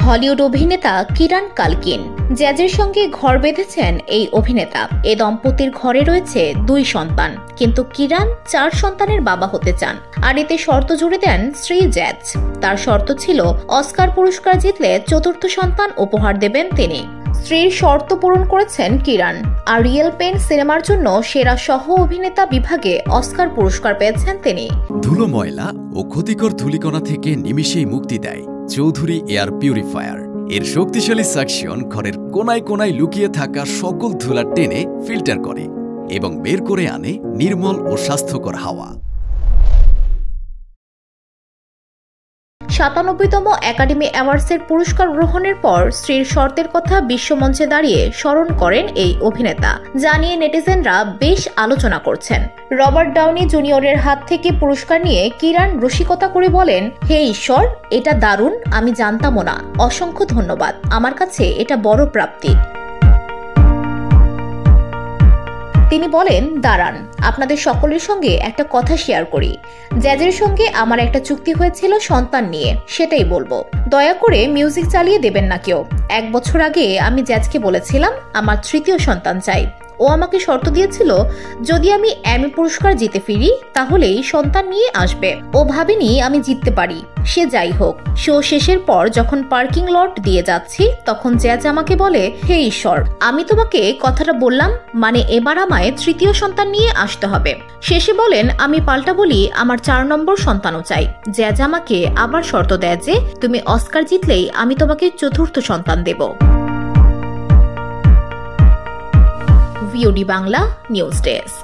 Hollywood অভিনেতা কিরান কালকিন জ্যাজের সঙ্গে ঘর বেঁধেছেন এই অভিনেতা। এ দম্পতির ঘরে রয়েছে 2 সন্তান, কিন্তু কিরান 4 সন্তানের বাবা হতে চান। আর এতে শর্ত জুড়ে দেন স্ত্রী জ্যাজ। তার শর্ত ছিল অস্কার পুরস্কার জিতলে 4র্থ সন্তান উপহার দেবেন তিনি। স্ত্রীর শর্ত পূরণ করেছেন কিরান। আর রিয়েল পেন সিনেমার জন্য সেরা সহ অভিনেতা বিভাগে অস্কার পুরস্কার পেয়েছেন তিনি। ধুলো, ময়লা ও ক্ষতিকর ধূলিকণা থেকে নিমিষেই মুক্তি দেয় চৌধুরী এয়ার পিউরিফায়ার। এর শক্তিশালী সাকশন ঘরের কোনায় কোনায় লুকিয়ে থাকা সকল ধুলা টেনে ফিল্টার করে এবং বের করে আনে নির্মল ও স্বাস্থ্যকর হাওয়া। 97তম একাডেমি অ্যাওয়ার্ডসের পুরস্কার গ্রহণের পর স্ত্রীর শর্তের কথা বিশ্বমঞ্চে দাঁড়িয়ে স্মরণ করেন এই অভিনেতা, যা নিয়ে নেটিজেনরা বেশ আলোচনা করছেন। রবার্ট ডাউনি জুনিয়রের হাত থেকে পুরস্কার নিয়ে কিরান রসিকতা করে বলেন, হে ঈশ্বর, এটা দারুণ, আমি জানতামও না, অসংখ্য ধন্যবাদ, আমার কাছে এটা বড় প্রাপ্তি। তিনি বলেন, দাঁড়ান, আপনাদের সকলের সঙ্গে একটা কথা শেয়ার করি। জ্যাজের সঙ্গে আমার একটা চুক্তি হয়েছিল সন্তান নিয়ে, সেটাই বলবো। দয়া করে মিউজিক চালিয়ে দেবেন না কেউ। 1 বছর আগে আমি জ্যাজকে বলেছিলাম আমার 3য় সন্তান চাই। ও আমাকে শর্ত দিয়েছিল যদি আমি এমি পুরস্কার জিতে ফিরি তাহলেই সন্তান নিয়ে আসবে। ও ভাবেনি আমি জিততে পারি। সে যাই হোক, শো শেষের পর যখন পার্কিং লট দিয়ে যাচ্ছি তখন জ্যাজ আমাকে বলে, হে ঈশ্বর, আমি তোমাকে কথাটা বললাম, মানে এবার আমায় 3য় সন্তান নিয়ে আসতে হবে। শেষে বলেন, আমি পাল্টা বলি আমার 4 নম্বর সন্তানও চাই। জ্যাজ আমাকে আবার শর্ত দেয় যে তুমি অস্কার জিতলেই আমি তোমাকে 4র্থ সন্তান দেব। VOD Bangla news desk.